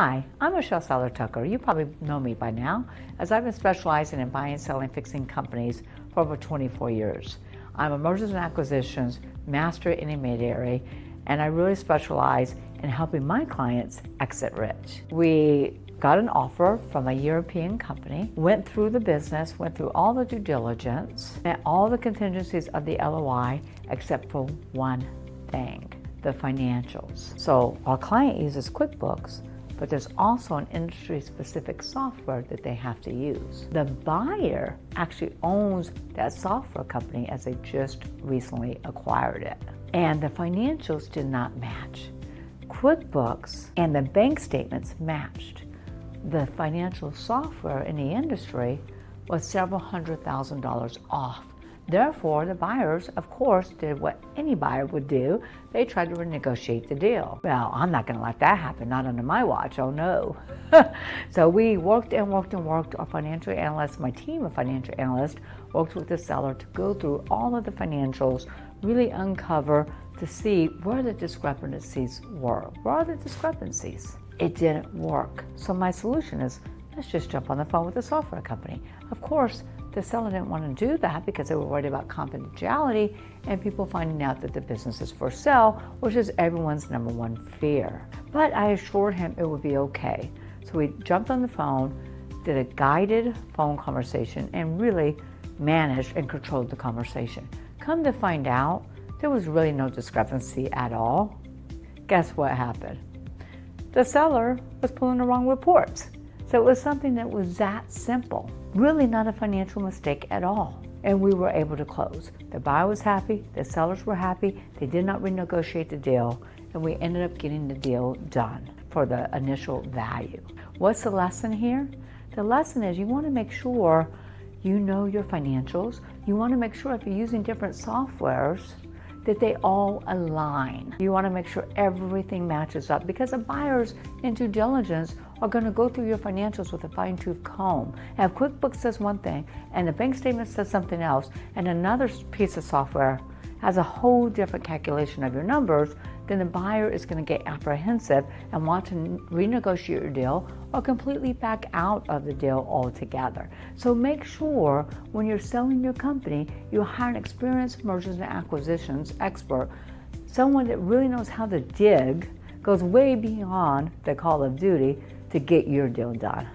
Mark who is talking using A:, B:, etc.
A: Hi, I'm Michelle Seller Tucker. You probably know me by now, as I've been specializing in buying, selling, fixing companies for over 24 years. I'm a mergers and acquisitions master intermediary, and I really specialize in helping my clients exit rich. We got an offer from a European company, went through the business, went through all the due diligence, and all the contingencies of the LOI, except for one thing, the financials. So our client uses QuickBooks, but there's also an industry-specific software that they have to use. The buyer actually owns that software company, as they just recently acquired it. And the financials did not match. QuickBooks and the bank statements matched. The financial software in the industry was several $100,000 off. Therefore, the buyers, of course, did what any buyer would do. They tried to renegotiate the deal. Well, I'm not going to let that happen, not under my watch, oh no. So we worked and worked and worked. Our financial analysts, my team of financial analysts, worked with the seller to go through all of the financials, really uncover to see where the discrepancies were. Where are the discrepancies? It didn't work. So my solution is, let's just jump on the phone with the software company. Of course, the seller didn't want to do that because they were worried about confidentiality and people finding out that the business is for sale, which is everyone's number one fear. But I assured him it would be okay. So we jumped on the phone, did a guided phone conversation, and really managed and controlled the conversation. Come to find out, there was really no discrepancy at all. Guess what happened? The seller was pulling the wrong reports. So it was something that was that simple, really not a financial mistake at all. And we were able to close. The buyer was happy, the sellers were happy, they did not renegotiate the deal, and we ended up getting the deal done for the initial value. What's the lesson here? The lesson is you want to make sure you know your financials. You want to make sure if you're using different softwares that they all align. You want to make sure everything matches up, because the buyers in due diligence are going to go through your financials with a fine-tooth comb. And if QuickBooks says one thing and the bank statement says something else, and another piece of software has a whole different calculation of your numbers, then the buyer is going to get apprehensive and want to renegotiate your deal or completely back out of the deal altogether. So make sure when you're selling your company, you hire an experienced mergers and acquisitions expert, someone that really knows how to dig, goes way beyond the call of duty to get your deal done.